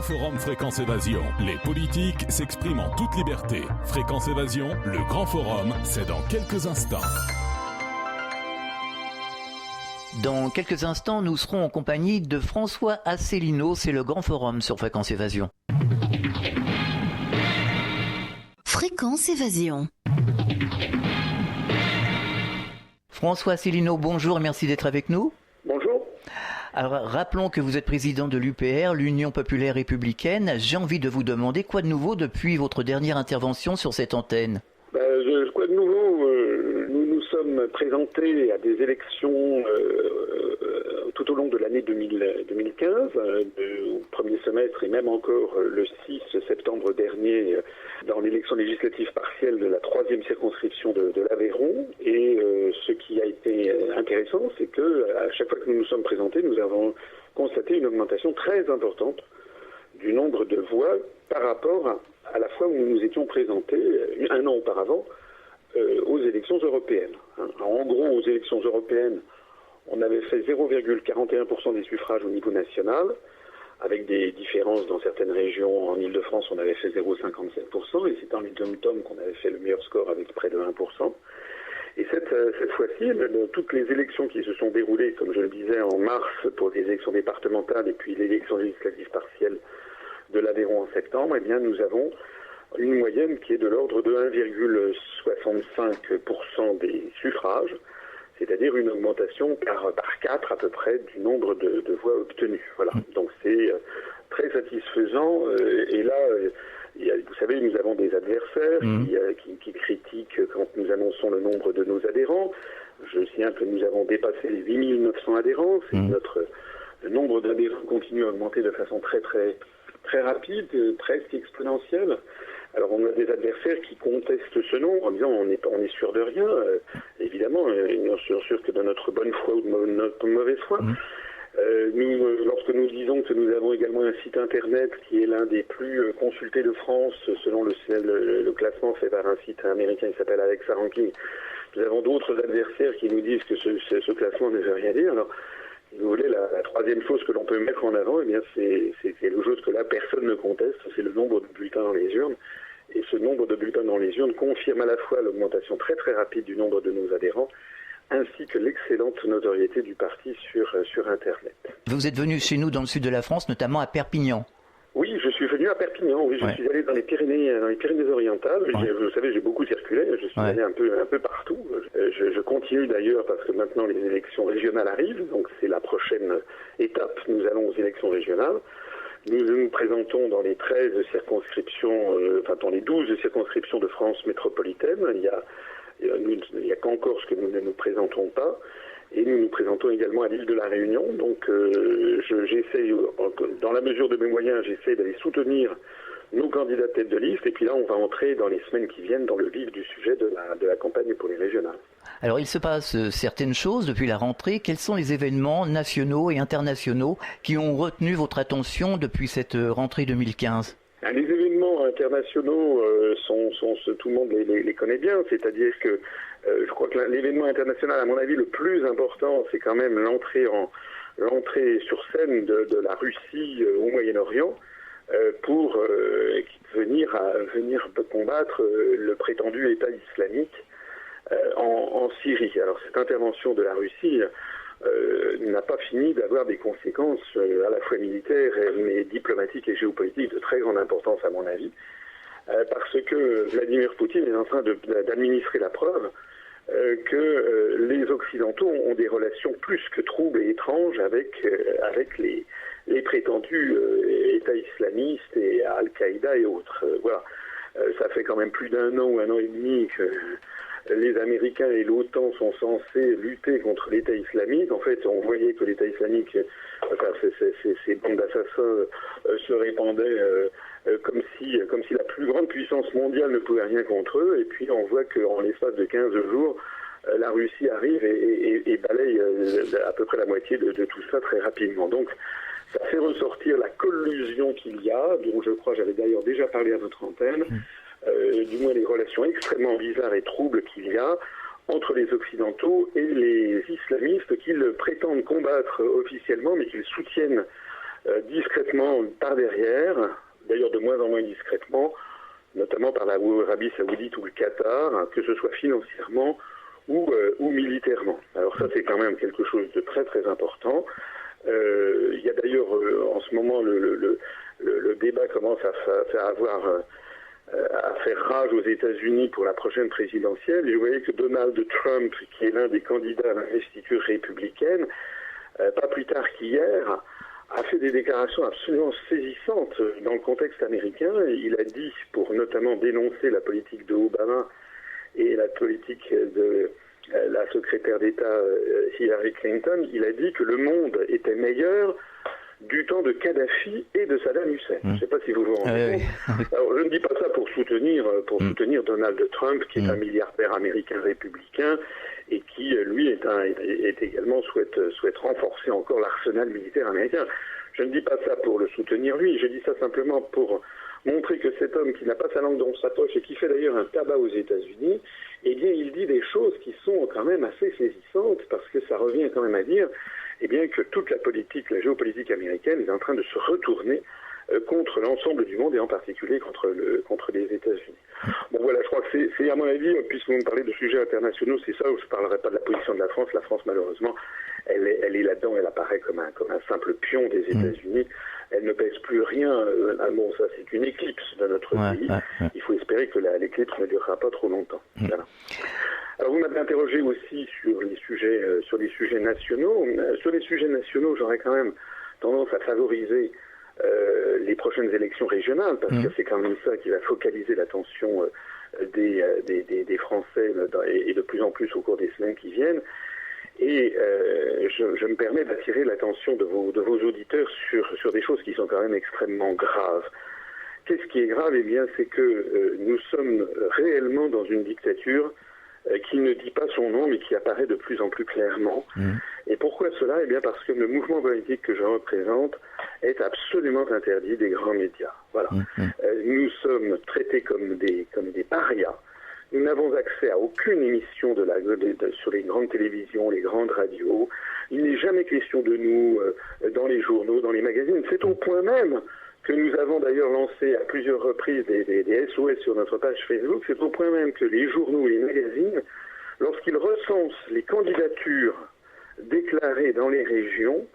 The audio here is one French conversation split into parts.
forum Fréquence Évasion. Les politiques s'expriment en toute liberté. Fréquence Évasion, le grand forum, c'est dans quelques instants. Dans quelques instants, nous serons en compagnie de François Asselineau. C'est le grand forum sur Fréquence Évasion. Fréquence Évasion. François Asselineau, bonjour et merci d'être avec nous. Bonjour. Alors, rappelons que vous êtes président de l'UPR, l'Union Populaire Républicaine. J'ai envie de vous demander quoi de nouveau depuis votre dernière intervention sur cette antenne? Quoi de nouveau, nous nous sommes présentés à des élections tout au long de l'année 2015, au premier semestre et même encore le 6 septembre dernier dans l'élection législative partielle de la 3e circonscription de l'Aveyron. Et ce qui a été intéressant, c'est que à chaque fois que nous nous sommes présentés, nous avons constaté une augmentation très importante du nombre de voix par rapport à la fois où nous nous étions présentés un an auparavant aux élections européennes. En gros, aux élections européennes, on avait fait 0,41% des suffrages au niveau national, avec des différences dans certaines régions. En Île-de-France, on avait fait 0,57%, et c'est dans les dom-tom qu'on avait fait le meilleur score avec près de 1%. Et cette fois-ci, toutes les élections qui se sont déroulées, comme je le disais, en mars pour les élections départementales et puis l'élection législative partielle de l'Aveyron en septembre, eh bien, nous avons une moyenne qui est de l'ordre de 1,65% des suffrages, c'est-à-dire une augmentation par 4 à peu près du nombre de voix obtenues. Voilà. Donc c'est très satisfaisant. Et là, vous savez, nous avons des adversaires qui critiquent quand nous annonçons le nombre de nos adhérents. Je signale que nous avons dépassé les 8 900 adhérents. Le nombre d'adhérents continue à augmenter de façon très rapide, presque exponentielle. Alors on a des adversaires qui contestent ce nombre en disant on est sûr de rien. Évidemment, ils sont sûrs que de notre bonne foi ou de notre mauvaise foi. Lorsque nous disons que nous avons également un site internet qui est l'un des plus consultés de France selon le classement fait par un site américain qui s'appelle Alexa Ranking, nous avons d'autres adversaires qui nous disent que ce classement ne veut rien dire. Alors, si vous voulez, la troisième chose que l'on peut mettre en avant, eh bien, c'est quelque chose que là, personne ne conteste, c'est le nombre de bulletins dans les urnes. Et ce nombre de bulletins dans les urnes confirme à la fois l'augmentation très rapide du nombre de nos adhérents, ainsi que l'excellente notoriété du parti sur Internet. Vous êtes venu chez nous dans le sud de la France, notamment à Perpignan. Oui, je suis venu à Perpignan, oui, je suis allé dans les Pyrénées-Orientales. Ouais. Vous savez, j'ai beaucoup circulé, je suis allé un peu partout. Je continue d'ailleurs parce que maintenant les élections régionales arrivent, donc c'est la prochaine étape. Nous allons aux élections régionales. Nous nous présentons dans les 13 circonscriptions, dans les 12 circonscriptions de France métropolitaine. Il y a qu'en Corse que nous ne nous présentons pas. Et nous nous présentons également à l'île de la Réunion. Donc j'essaie, dans la mesure de mes moyens, j'essaie d'aller soutenir nos candidats tête de liste. Et puis là, on va entrer dans les semaines qui viennent dans le vif du sujet de la campagne pour les régionales. Alors il se passe certaines choses depuis la rentrée. Quels sont les événements nationaux et internationaux qui ont retenu votre attention depuis cette rentrée 2015 ? Les événements internationaux tout le monde les connaît bien, c'est-à-dire que je crois que l'événement international, à mon avis, le plus important, c'est quand même l'entrée sur scène de la Russie au Moyen-Orient pour venir combattre le prétendu État islamique en Syrie. Alors cette intervention de la Russie n'a pas fini d'avoir des conséquences à la fois militaires mais diplomatiques et géopolitiques de très grande importance à mon avis, parce que Vladimir Poutine est en train d'administrer la preuve que les Occidentaux ont des relations plus que troubles et étranges avec les prétendus États islamistes et Al-Qaïda et autres. Voilà. Ça fait quand même plus d'un an ou un an et demi que les Américains et l'OTAN sont censés lutter contre l'État islamique. En fait, on voyait que l'État islamique, ces bandes d'assassins se répandaient comme si la plus grande puissance mondiale ne pouvait rien contre eux. Et puis on voit qu'en l'espace de 15 jours, la Russie arrive et balaye à peu près la moitié de tout ça très rapidement. Donc ça fait ressortir la collusion qu'il y a, dont je crois j'avais d'ailleurs déjà parlé à votre antenne, du moins les relations extrêmement bizarres et troubles qu'il y a entre les Occidentaux et les islamistes qu'ils prétendent combattre officiellement, mais qu'ils soutiennent discrètement par derrière, d'ailleurs de moins en moins discrètement, notamment par l'Arabie Saoudite ou le Qatar, que ce soit financièrement ou militairement. Alors ça, c'est quand même quelque chose de très très important. Il y a d'ailleurs en ce moment le débat commence à faire rage aux États-Unis pour la prochaine présidentielle. Et je voyais que Donald Trump, qui est l'un des candidats à l'investiture républicaine, pas plus tard qu'hier, a fait des déclarations absolument saisissantes dans le contexte américain. Il a dit, pour notamment dénoncer la politique de Obama et la politique de la secrétaire d'État Hillary Clinton, il a dit que le monde était meilleur du temps de Kadhafi et de Saddam Hussein. Je ne sais pas si vous vous rendez compte. Alors, je ne dis pas ça pour soutenir Donald Trump, qui est un milliardaire américain républicain et qui, lui, est également souhaite renforcer encore l'arsenal militaire américain. Je ne dis pas ça pour le soutenir lui, je dis ça simplement pour montrer que cet homme qui n'a pas sa langue dans sa poche et qui fait d'ailleurs un tabac aux États-Unis, eh bien, il dit des choses qui sont quand même assez saisissantes, parce que ça revient quand même à dire que toute la géopolitique américaine est en train de se retourner contre l'ensemble du monde et en particulier contre les États-Unis. Bon voilà, je crois que c'est à mon avis, puisque vous me parlez de sujets internationaux, c'est ça où je ne parlerai pas de la position de la France. La France, malheureusement, elle est là-dedans, elle apparaît comme un simple pion des États-Unis. Elle ne pèse plus rien. Bon, ça c'est une éclipse de notre pays. Il faut espérer que l'éclipse ne durera pas trop longtemps. Voilà. Alors vous m'avez interrogé aussi sur les sujets nationaux. Sur les sujets nationaux, j'aurais quand même tendance à favoriser les prochaines élections régionales, parce que c'est quand même ça qui va focaliser l'attention des Français et de plus en plus au cours des semaines qui viennent. Et je me permets d'attirer l'attention de vos auditeurs sur des choses qui sont quand même extrêmement graves. Qu'est-ce qui est grave? Eh bien, c'est que nous sommes réellement dans une dictature qui ne dit pas son nom, mais qui apparaît de plus en plus clairement. Et pourquoi cela? Eh bien, parce que le mouvement politique que je représente est absolument interdit des grands médias. Voilà. Nous sommes traités comme des parias. Nous n'avons accès à aucune émission sur les grandes télévisions, les grandes radios. Il n'est jamais question de nous dans les journaux, dans les magazines. C'est au point même que nous avons d'ailleurs lancé à plusieurs reprises des SOS sur notre page Facebook. C'est au point même que les journaux et les magazines, lorsqu'ils recensent les candidatures déclarées dans les régions,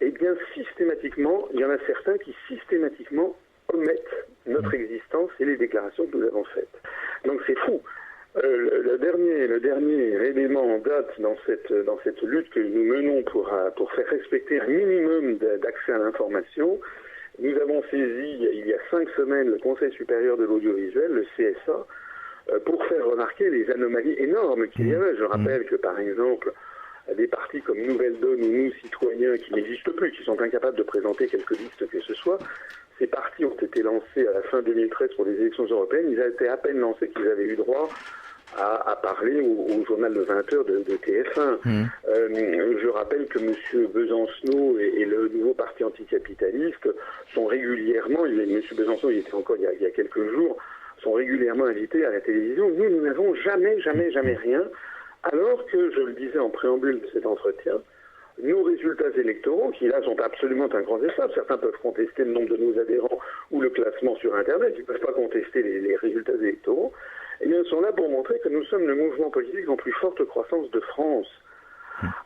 eh bien systématiquement, il y en a certains qui systématiquement omettent notre existence et les déclarations que nous avons faites. Donc c'est fou. Le dernier élément en date dans cette lutte que nous menons pour faire respecter un minimum d'accès à l'information, nous avons saisi il y a 5 semaines le Conseil supérieur de l'audiovisuel, le CSA, pour faire remarquer les anomalies énormes qu'il y avait. Je rappelle que par exemple, des partis comme Nouvelle Donne ou Nous Citoyens, qui n'existent plus, qui sont incapables de présenter quelque liste que ce soit, ces partis ont été lancés à la fin 2013 pour les élections européennes. Ils avaient été à peine lancés qu'ils avaient eu droit à parler au journal de 20h de TF1. Je rappelle que M. Besancenot et le nouveau parti anticapitaliste sont régulièrement, M. Besancenot, il était encore il y a quelques jours, sont régulièrement invités à la télévision. Nous n'avons jamais rien, alors que, je le disais en préambule de cet entretien, nos résultats électoraux, qui là sont absolument incontestables, certains peuvent contester le nombre de nos adhérents ou le classement sur Internet, ils ne peuvent pas contester les résultats électoraux, eh bien, ils sont là pour montrer que nous sommes le mouvement politique en plus forte croissance de France.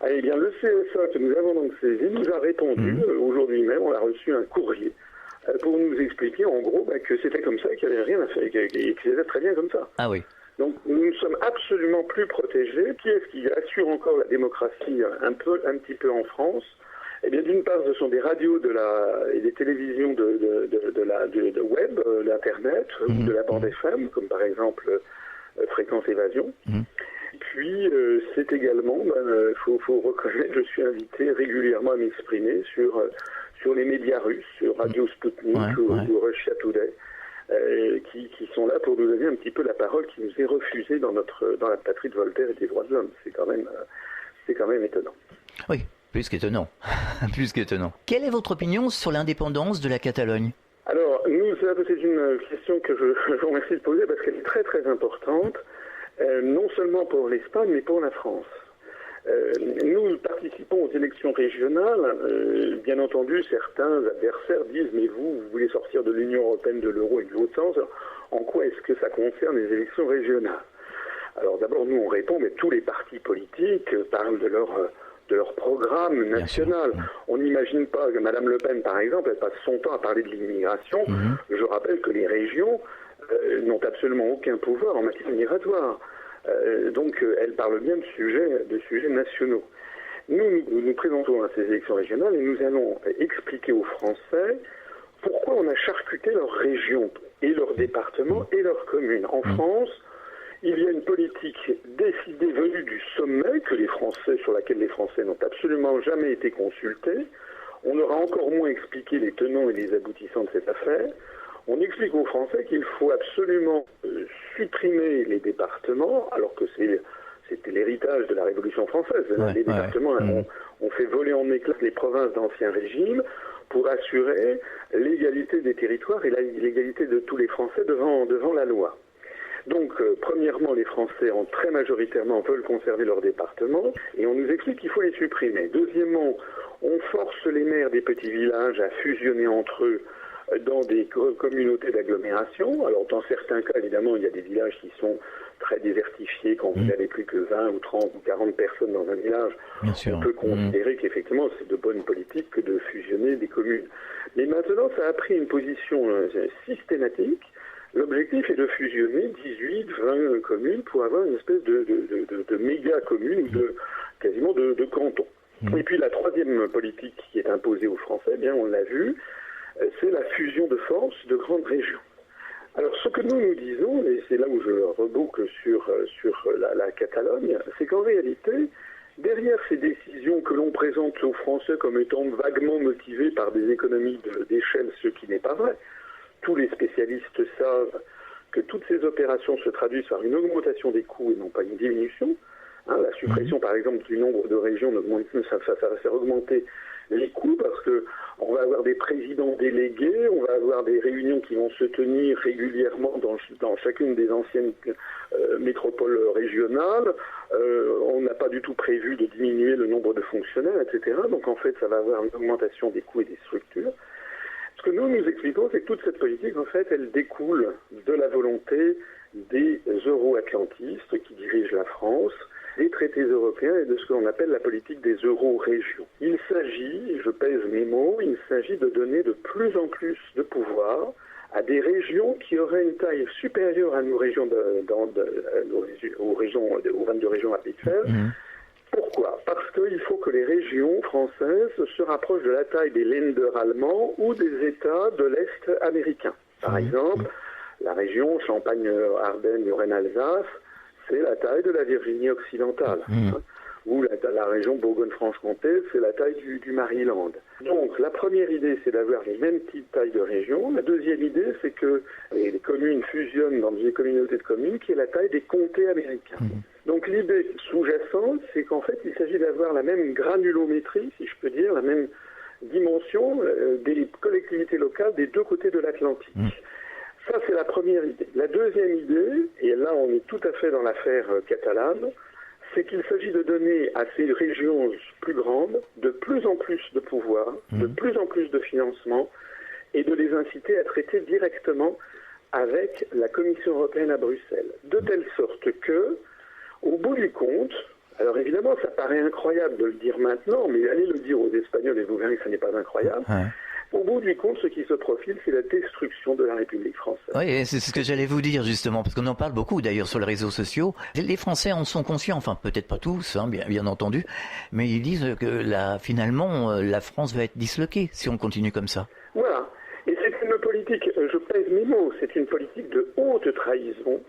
Eh bien, le CSA que nous avons donc saisi nous a répondu, aujourd'hui même, on a reçu un courrier pour nous expliquer en gros que c'était comme ça, qu'il n'y avait rien à faire, et que c'était très bien comme ça. Ah oui. Donc nous ne sommes absolument plus protégés. Qui est-ce qui assure encore la démocratie un petit peu en France? Eh bien, d'une part, ce sont des radios et des télévisions de web, d'Internet, ou de la bande FM, comme par exemple Fréquence Évasion. Puis, c'est également, il faut reconnaître, je suis invité régulièrement à m'exprimer sur les médias russes, sur Radio Sputnik ou Russia Today, qui sont là pour nous donner un petit peu la parole qui nous est refusée dans la patrie de Voltaire et des droits de l'homme. C'est quand même étonnant. Oui. Plus qu'étonnant. Plus qu'étonnant. Quelle est votre opinion sur l'indépendance de la Catalogne? Alors, c'est une question que je vous remercie de poser parce qu'elle est très très importante, non seulement pour l'Espagne, mais pour la France. Nous participons aux élections régionales. Bien entendu, certains adversaires disent « mais vous voulez sortir de l'Union européenne, de l'euro et de l'autre sens. Alors, en quoi est-ce que ça concerne les élections régionales ?» Alors d'abord, nous on répond, mais tous les partis politiques parlent de leur programme national. On n'imagine pas que Mme Le Pen, par exemple, elle passe son temps à parler de l'immigration. Je rappelle que les régions n'ont absolument aucun pouvoir en matière migratoire. Donc elle parle bien de sujets nationaux. Nous présentons à ces élections régionales et nous allons expliquer aux Français pourquoi on a charcuté leurs régions et leurs départements et leurs communes. En France, il y a une politique décidée venue du sommet sur laquelle les Français n'ont absolument jamais été consultés. On aura encore moins expliqué les tenants et les aboutissants de cette affaire. On explique aux Français qu'il faut absolument supprimer les départements, alors que c'était l'héritage de la Révolution française. Les départements ont fait voler en éclats les provinces d'Ancien Régime pour assurer l'égalité des territoires et l'égalité de tous les Français devant la loi. Donc, premièrement, les Français très majoritairement veulent conserver leur département et on nous explique qu'il faut les supprimer. Deuxièmement, on force les maires des petits villages à fusionner entre eux dans des communautés d'agglomération. Alors, dans certains cas, évidemment, il y a des villages qui sont très désertifiés. Quand vous n'avez plus que 20 ou 30 ou 40 personnes dans un village, on peut considérer qu'effectivement, c'est de bonne politique que de fusionner des communes. Mais maintenant, ça a pris une position systématique. L'objectif est de fusionner 18, 20 communes pour avoir une espèce de méga commune, quasiment de canton. Et puis la troisième politique qui est imposée aux Français, eh bien on l'a vu, c'est la fusion de force de grandes régions. Alors ce que nous disons, et c'est là où je reboucle sur la Catalogne, c'est qu'en réalité, derrière ces décisions que l'on présente aux Français comme étant vaguement motivées par des économies d'échelle, ce qui n'est pas vrai, tous les spécialistes savent que toutes ces opérations se traduisent par une augmentation des coûts et non pas une diminution. La suppression, par exemple, du nombre de régions, ça va faire augmenter les coûts parce que on va avoir des présidents délégués, on va avoir des réunions qui vont se tenir régulièrement dans chacune des anciennes métropoles régionales. On n'a pas du tout prévu de diminuer le nombre de fonctionnaires, etc. Donc en fait, ça va avoir une augmentation des coûts et des structures. Ce que nous expliquons, c'est que toute cette politique, en fait, elle découle de la volonté des euro-atlantistes qui dirigent la France, des traités européens et de ce que l'on appelle la politique des euro-régions. Il s'agit, je pèse mes mots, il s'agit de donner de plus en plus de pouvoir à des régions qui auraient une taille supérieure à nos régions, aux 22 régions habituelles. Pourquoi ? Parce qu'il faut que les régions françaises se rapprochent de la taille des Länder allemands ou des États de l'Est américain. Par exemple, la région Champagne-Ardenne, Lorraine-Alsace, c'est la taille de la Virginie occidentale. Ou la région Bourgogne-Franche-Comté, c'est la taille du Maryland. Donc la première idée, c'est d'avoir les mêmes petites tailles de régions. La deuxième idée, c'est que les communes fusionnent dans des communautés de communes qui est la taille des comtés américains. Donc l'idée sous-jacente, c'est qu'en fait, il s'agit d'avoir la même granulométrie, si je peux dire, la même dimension des collectivités locales des deux côtés de l'Atlantique. Ça, c'est la première idée. La deuxième idée, et là on est tout à fait dans l'affaire catalane, c'est qu'il s'agit de donner à ces régions plus grandes de plus en plus de pouvoir, de plus en plus de financement, et de les inciter à traiter directement avec la Commission européenne à Bruxelles. De telle sorte que, au bout du compte, alors évidemment ça paraît incroyable de le dire maintenant, mais allez le dire aux Espagnols et vous verrez que ça n'est pas incroyable. Au bout du compte, ce qui se profile, c'est la destruction de la République française. Oui, c'est ce que j'allais vous dire justement, parce qu'on en parle beaucoup d'ailleurs sur les réseaux sociaux. Les Français en sont conscients, enfin peut-être pas tous, bien entendu, mais ils disent que finalement la France va être disloquée si on continue comme ça. Voilà, et c'est une politique, je pèse mes mots, c'est une politique de haute trahison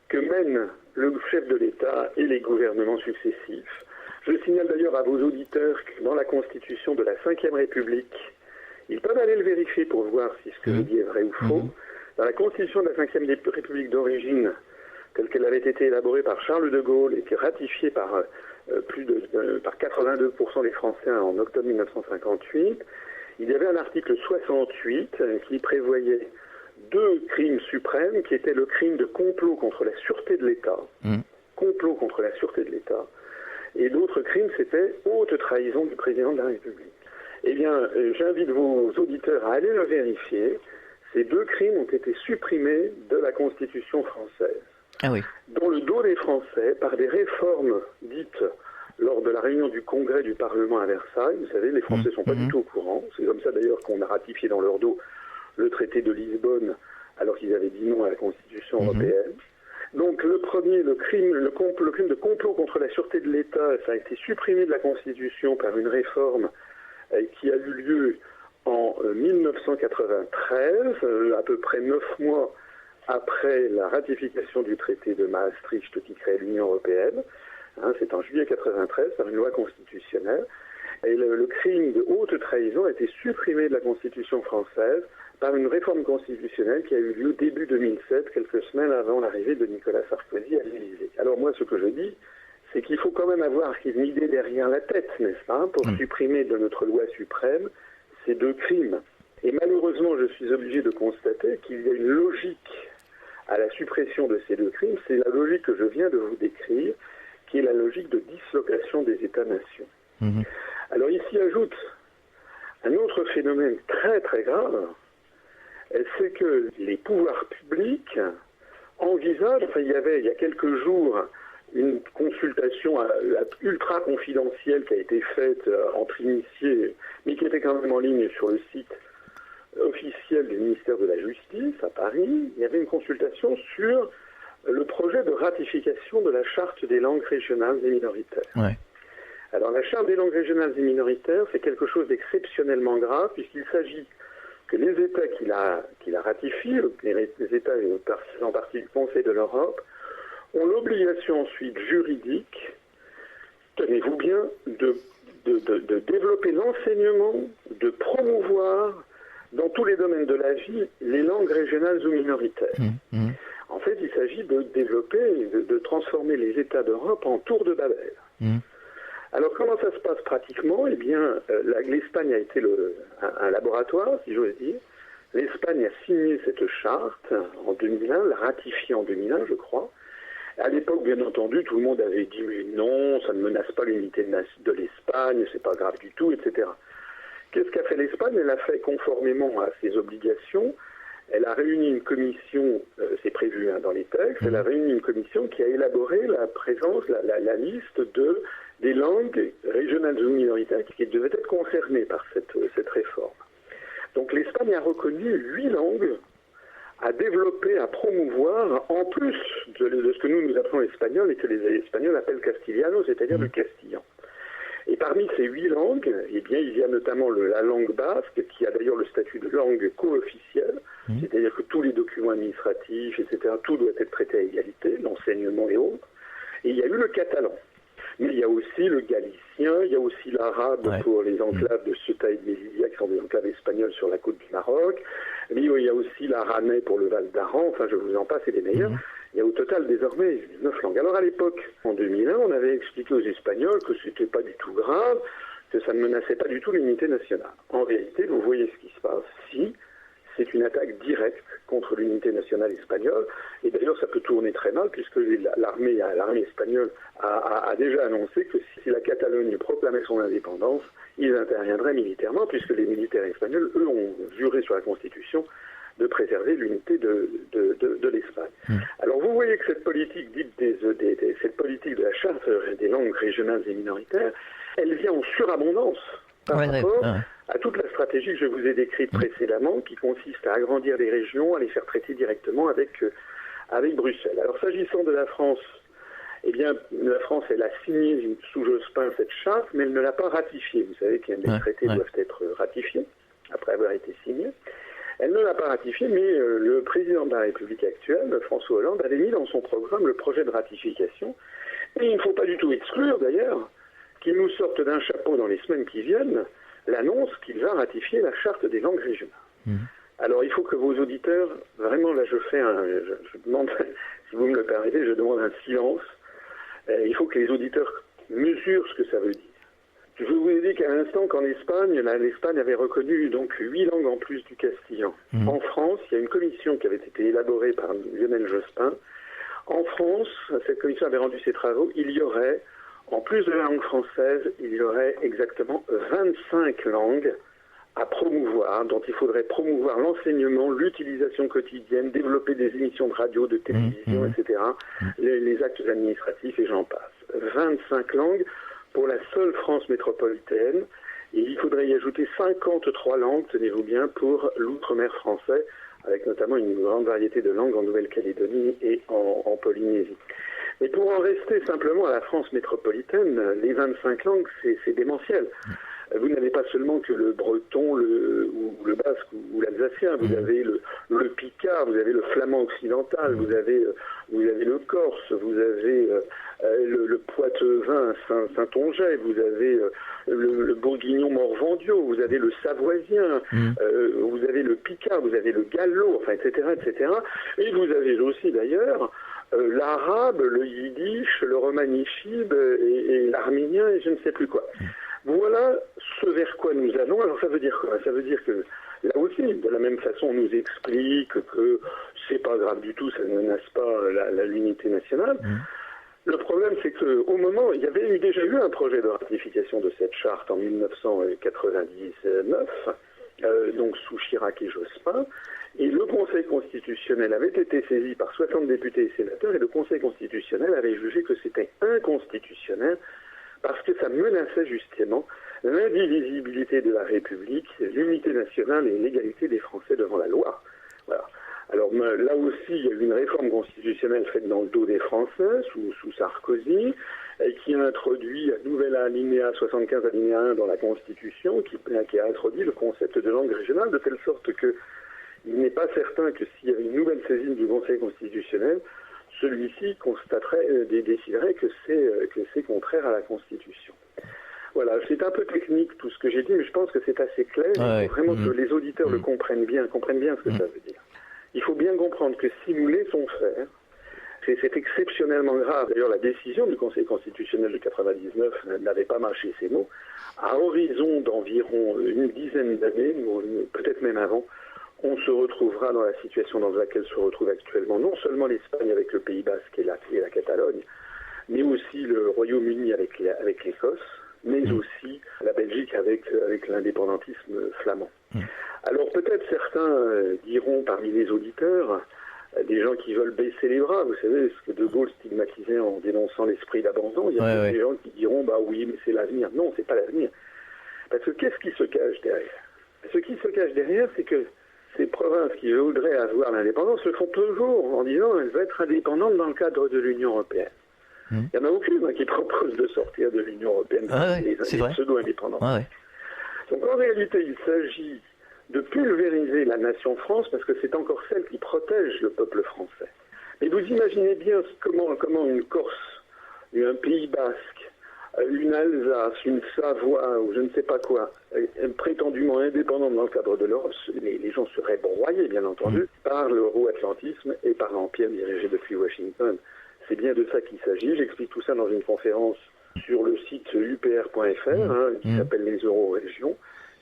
que mène le chef de l'État et les gouvernements successifs. Je signale d'ailleurs à vos auditeurs que dans la Constitution de la Ve République, ils peuvent aller le vérifier pour voir si ce que je dis est vrai ou faux. Dans la Constitution de la Ve République d'origine, telle qu'elle avait été élaborée par Charles de Gaulle et qui est ratifiée par 82% des Français en octobre 1958, il y avait un article 68 qui prévoyait deux crimes suprêmes qui étaient le crime de complot contre la sûreté de l'État, complot contre la sûreté de l'État, et l'autre crime, c'était haute trahison du président de la République. Eh bien, j'invite vos auditeurs à aller le vérifier. Ces deux crimes ont été supprimés de la Constitution française. Ah oui. Dans le dos des Français, par des réformes dites lors de la réunion du Congrès du Parlement à Versailles. Vous savez, les Français ne sont pas du tout au courant. C'est comme ça d'ailleurs qu'on a ratifié dans leur dos le traité de Lisbonne, alors qu'ils avaient dit non à la Constitution européenne. Donc le premier, le crime de complot contre la sûreté de l'État, ça a été supprimé de la Constitution par une réforme qui a eu lieu en 1993, à peu près 9 mois après la ratification du traité de Maastricht qui crée l'Union européenne. C'est en juillet 1993 par une loi constitutionnelle. Et le crime de haute trahison a été supprimé de la Constitution française par une réforme constitutionnelle qui a eu lieu début 2007, quelques semaines avant l'arrivée de Nicolas Sarkozy à l'Élysée. Alors moi, ce que je dis, c'est qu'il faut quand même avoir une idée derrière la tête, n'est-ce pas, pour supprimer de notre loi suprême ces deux crimes. Et malheureusement, je suis obligé de constater qu'il y a une logique à la suppression de ces deux crimes. C'est la logique que je viens de vous décrire, qui est la logique de dislocation des États-nations. Alors ici ajoute un autre phénomène très très grave, c'est que les pouvoirs publics envisagent, il y a quelques jours, une consultation ultra confidentielle qui a été faite entre initiés, mais qui était quand même en ligne sur le site officiel du ministère de la Justice à Paris. Il y avait une consultation sur le projet de ratification de la Charte des langues régionales et minoritaires. Ouais. Alors la Charte des langues régionales et minoritaires, c'est quelque chose d'exceptionnellement grave, puisqu'il s'agit que les États qui la ratifient, les États faisant partie du Conseil de l'Europe, ont l'obligation ensuite juridique, tenez-vous bien, de développer l'enseignement, de promouvoir dans tous les domaines de la vie les langues régionales ou minoritaires. En fait, il s'agit de développer, de transformer les États d'Europe en tour de Babel. Alors, comment ça se passe pratiquement ? Eh bien, l'Espagne a été un laboratoire, si j'ose dire. L'Espagne a signé cette charte en 2001, l'a ratifiée en 2001, je crois. À l'époque, bien entendu, tout le monde avait dit « mais non, ça ne menace pas l'unité de l'Espagne, c'est pas grave du tout, etc. » Qu'est-ce qu'a fait l'Espagne ? Elle a fait conformément à ses obligations. Elle a réuni une commission, c'est prévu dans les textes, elle a réuni une commission qui a élaboré la liste des langues régionales ou minoritaires qui devaient être concernées par cette réforme. Donc l'Espagne a reconnu 8 langues à développer, à promouvoir, en plus de ce que nous appelons l'espagnol et que les Espagnols appellent castillano, c'est-à-dire le castillan. Et parmi ces 8 langues, eh bien, il y a notamment la langue basque, qui a d'ailleurs le statut de langue co-officielle, c'est-à-dire que tous les documents administratifs, etc., tout doit être traité à égalité, l'enseignement et autres. Et il y a eu le catalan. Mais il y a aussi le galicien, il y a aussi l'arabe pour les enclaves de Ceuta et de Melilla, qui sont des enclaves espagnoles sur la côte du Maroc. Mais il y a aussi l'aranais pour le Val d'Aran, enfin je vous en passe, et des meilleurs. Il y a au total désormais 9 langues. Alors à l'époque, en 2001, on avait expliqué aux Espagnols que c'était pas du tout grave, que ça ne menaçait pas du tout l'unité nationale. En réalité, vous voyez ce qui se passe. Si, c'est une attaque directe contre l'unité nationale espagnole. Et d'ailleurs, ça peut tourner très mal, puisque l'armée espagnole a déjà annoncé que si la Catalogne proclamait son indépendance, ils interviendraient militairement, puisque les militaires espagnols, eux, ont juré sur la Constitution de préserver l'unité de l'Espagne. Alors vous voyez que cette politique dite cette politique de la charte des langues régionales et minoritaires, elle vient en surabondance par rapport à toute la stratégie que je vous ai décrite précédemment, qui consiste à agrandir les régions, à les faire traiter directement avec Bruxelles. Alors s'agissant de la France, eh bien, la France, elle a signé sous Jospin cette charte, mais elle ne l'a pas ratifiée. Vous savez que les traités doivent être ratifiés après avoir été signés. Elle ne l'a pas ratifiée, mais le président de la République actuelle, François Hollande, avait mis dans son programme le projet de ratification. Et il ne faut pas du tout exclure, d'ailleurs, qu'il nous sorte d'un chapeau dans les semaines qui viennent l'annonce qu'il va ratifier la charte des langues régionales. Alors il faut que vos auditeurs, vraiment là je demande, si vous me le permettez, je demande un silence. Il faut que les auditeurs mesurent ce que ça veut dire. Je vous ai dit qu'à l'instant qu'en Espagne, l'Espagne avait reconnu donc 8 langues en plus du castillan. En France, il y a une commission qui avait été élaborée par Lionel Jospin. En France, cette commission avait rendu ses travaux, il y aurait En plus de la langue française, il y aurait exactement 25 langues à promouvoir, dont il faudrait promouvoir l'enseignement, l'utilisation quotidienne, développer des émissions de radio, de télévision, etc., les actes administratifs et j'en passe. 25 langues pour la seule France métropolitaine, et il faudrait y ajouter 53 langues, tenez-vous bien, pour l'outre-mer français, avec notamment une grande variété de langues en Nouvelle-Calédonie et en Polynésie. Mais pour en rester simplement à la France métropolitaine, les 25 langues, c'est démentiel. Vous n'avez pas seulement que le breton, ou le basque ou l'alsacien, vous avez le picard, vous avez le flamand occidental, vous avez le corse, vous avez le poitevin saintongeais, vous avez le bourguignon morvandiau, vous avez le savoisien, vous avez le picard, vous avez le gallo, enfin, etc., etc. Et vous avez aussi d'ailleurs l'arabe, le yiddish, le romani-chib et l'arménien et je ne sais plus quoi. Voilà ce vers quoi nous allons. Alors ça veut dire quoi? Ça veut dire que là aussi, de la même façon, on nous explique que c'est pas grave du tout, ça ne menace pas l'unité nationale. Le problème, c'est qu'au moment, il y avait déjà eu un projet de ratification de cette charte en 1999, donc sous Chirac et Jospin, et le Conseil constitutionnel avait été saisi par 60 députés et sénateurs, et le Conseil constitutionnel avait jugé que c'était inconstitutionnel parce que ça menaçait justement l'indivisibilité de la République, l'unité nationale et l'égalité des Français devant la loi. Voilà. Alors là aussi, il y a eu une réforme constitutionnelle faite dans le dos des Français, sous Sarkozy, et qui a introduit un nouvel alinéa 75 alinéa 1 dans la Constitution, qui a introduit le concept de langue régionale, de telle sorte que il n'est pas certain que s'il y avait une nouvelle saisine du Conseil constitutionnel, celui-ci déciderait que c'est contraire à la Constitution. Voilà, c'est un peu technique tout ce que j'ai dit, mais je pense que c'est assez clair. Il faut vraiment que les auditeurs le comprennent bien ce que ça veut dire. Il faut bien comprendre que si nous laissons faire, c'est exceptionnellement grave. D'ailleurs, la décision du Conseil constitutionnel de 99 n'avait pas marché ces mots. À horizon d'environ une dizaine d'années, peut-être même avant, on se retrouvera dans la situation dans laquelle se retrouve actuellement non seulement l'Espagne avec le Pays Basque et la Catalogne, mais aussi le Royaume-Uni avec l'Écosse, mais aussi la Belgique avec l'indépendantisme flamand. Alors peut-être certains diront parmi les auditeurs, des gens qui veulent baisser les bras, vous savez, ce que De Gaulle stigmatisait en dénonçant l'esprit d'abandon, il y a des gens qui diront, bah oui, mais c'est l'avenir. Non, c'est pas l'avenir. Parce que qu'est-ce qui se cache derrière? Ce qui se cache derrière, c'est que ces provinces qui voudraient avoir l'indépendance le font toujours en disant qu'elles veulent être indépendantes dans le cadre de l'Union européenne. Il n'y en a aucune qui propose de sortir de l'Union européenne, les pseudo-indépendants. Donc en réalité, il s'agit de pulvériser la nation France parce que c'est encore celle qui protège le peuple français. Mais vous imaginez bien comment une Corse, un Pays Basque, une Alsace, une Savoie ou je ne sais pas quoi, prétendument indépendante dans le cadre de l'Europe, les gens seraient broyés, bien entendu, par l'euro-atlantisme et par l'Empire dirigé depuis Washington. C'est bien de ça qu'il s'agit. J'explique tout ça dans une conférence sur le site upr.fr, qui s'appelle les Euro-régions,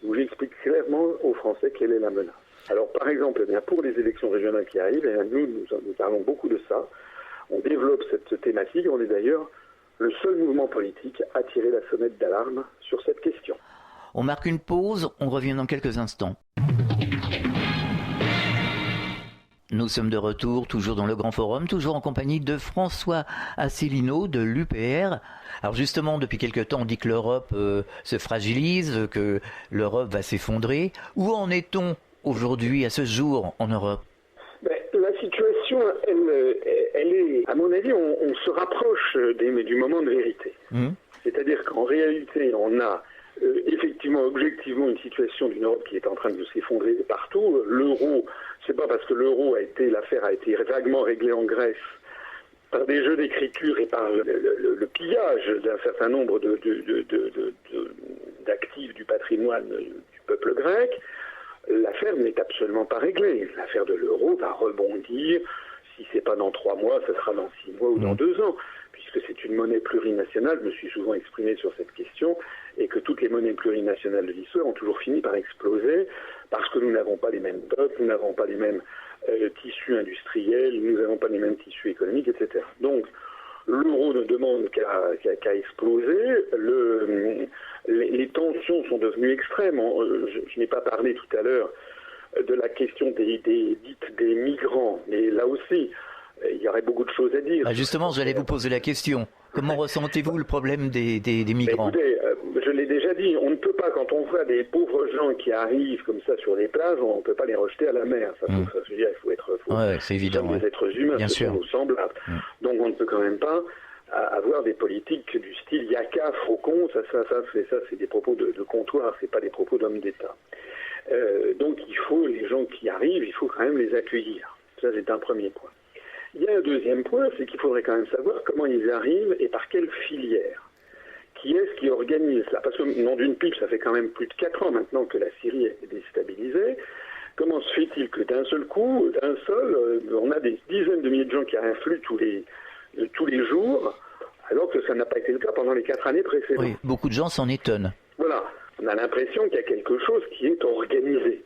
où j'explique clairement aux Français quelle est la menace. Alors, par exemple, pour les élections régionales qui arrivent, nous parlons beaucoup de ça. On développe cette thématique. On est d'ailleurs le seul mouvement politique à tirer la sonnette d'alarme sur cette question. On marque une pause, on revient dans quelques instants. Nous sommes de retour, toujours dans le Grand Forum, toujours en compagnie de François Asselineau de l'UPR. Alors justement, depuis quelque temps, on dit que l'Europe se fragilise, que l'Europe va s'effondrer. Où en est-on aujourd'hui, à ce jour, en Europe? La situation, elle est, à mon avis, on se rapproche du moment de vérité. C'est-à-dire qu'en réalité, on a effectivement, objectivement, une situation d'une Europe qui est en train de s'effondrer partout. L'euro, c'est pas parce que l'affaire a été vaguement réglée en Grèce par des jeux d'écriture et par le pillage d'un certain nombre d'actifs du patrimoine du peuple grec. L'affaire n'est absolument pas réglée. L'affaire de l'euro va rebondir. Si c'est pas dans 3 mois, ce sera dans 6 mois ou dans 2 ans, puisque c'est une monnaie plurinationale. Je me suis souvent exprimé sur cette question, et que toutes les monnaies plurinationales de l'histoire ont toujours fini par exploser, parce que nous n'avons pas les mêmes peuples, nous n'avons pas les mêmes tissus industriels, nous n'avons pas les mêmes tissus économiques, etc. Donc, l'euro ne demande qu'à exploser. Les tensions sont devenues extrêmes. Je n'ai pas parlé tout à l'heure de la question des migrants, mais là aussi, il y aurait beaucoup de choses à dire. Justement, j'allais vous poser la question. Comment ressentez-vous le problème des migrants ? Écoutez, je l'ai déjà dit, on ne peut pas, quand on voit des pauvres gens qui arrivent comme ça sur les plages, on ne peut pas les rejeter à la mer. Ça, je veux dire, il faut être c'est évident, des êtres humains, bien sûr. Sont nos semblables. Donc on ne peut quand même pas avoir des politiques du style yaka, faucon, ça c'est des propos de comptoir, c'est pas des propos d'hommes d'État. Donc il faut, les gens qui arrivent, il faut quand même les accueillir. Ça c'est un premier point. Il y a un deuxième point, c'est qu'il faudrait quand même savoir comment ils arrivent et par quelle filière. Qui est-ce qui organise ça? Parce que, nom d'une pipe, ça fait quand même plus de 4 ans maintenant que la Syrie est déstabilisée. Comment se fait-il que d'un seul coup, on a des dizaines de milliers de gens qui affluent tous les jours, alors que ça n'a pas été le cas pendant les 4 années précédentes? Oui, beaucoup de gens s'en étonnent. Voilà, on a l'impression qu'il y a quelque chose qui est organisé.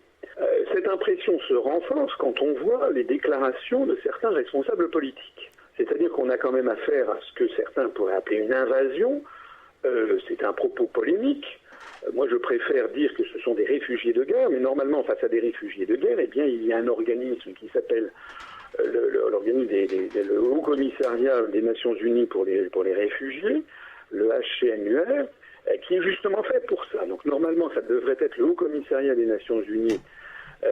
Cette impression se renforce quand on voit les déclarations de certains responsables politiques. C'est-à-dire qu'on a quand même affaire à ce que certains pourraient appeler une invasion. C'est un propos polémique. Moi, je préfère dire que ce sont des réfugiés de guerre, mais normalement, face à des réfugiés de guerre, eh bien, il y a un organisme qui s'appelle le Haut Commissariat des Nations Unies pour les réfugiés, le HCNUR, qui est justement fait pour ça. Donc, normalement, ça devrait être le Haut Commissariat des Nations Unies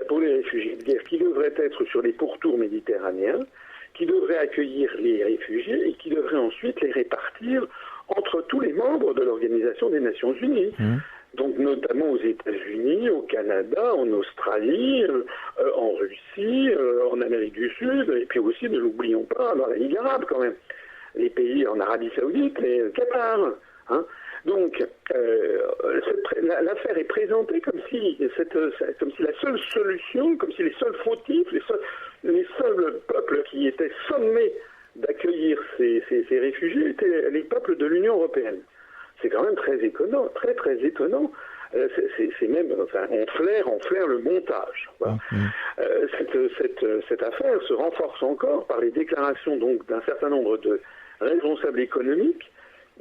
pour les réfugiés de guerre, qui devrait être sur les pourtours méditerranéens, qui devrait accueillir les réfugiés et qui devrait ensuite les répartir entre tous les membres de l'Organisation des Nations Unies. Donc notamment aux États-Unis, au Canada, en Australie, en Russie, en Amérique du Sud, et puis aussi, ne l'oublions pas, dans la Ligue arabe quand même, les pays en Arabie Saoudite et le Qatar. Donc l'affaire est présentée comme si la seule solution, comme si les seuls fautifs, les seuls peuples qui étaient sommés d'accueillir ces réfugiés étaient les peuples de l'Union européenne. C'est quand même très étonnant, très très étonnant. C'est même, enfin, on flaire le montage. Voilà. Cette affaire se renforce encore par les déclarations donc d'un certain nombre de responsables économiques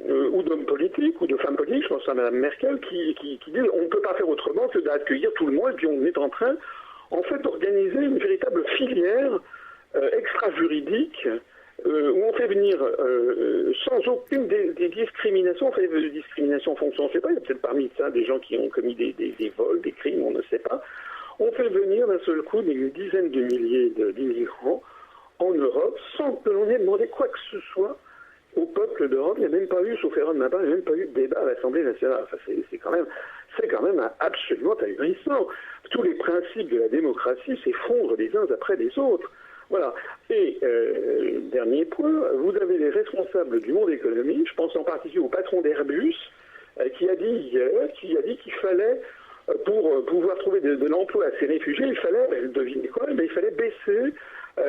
ou d'hommes politiques ou de femmes politiques, je pense à Mme Merkel, qui dit on ne peut pas faire autrement que d'accueillir tout le monde, et puis on est en train, en fait, d'organiser une véritable filière extra-juridique où on fait venir sans aucune des discriminations, on fait des discriminations en fonction, on ne sait pas, il y a peut-être parmi ça des gens qui ont commis des vols, des crimes, on ne sait pas. On fait venir d'un seul coup une dizaine de milliers d'immigrants en Europe sans que l'on ait demandé quoi que ce soit au peuple d'Europe. Il n'y a même pas eu, sauf erreur de ma part, il n'y a même pas eu de débat à l'Assemblée nationale. Enfin, c'est quand même absolument ahurissant. Tous les principes de la démocratie s'effondrent les uns après les autres. Voilà. Et dernier point, vous avez les responsables du monde économique, je pense en particulier au patron d'Airbus, qui a dit hier, qu'il fallait, pour pouvoir trouver de l'emploi à ces réfugiés, il fallait, devinez quoi, il fallait baisser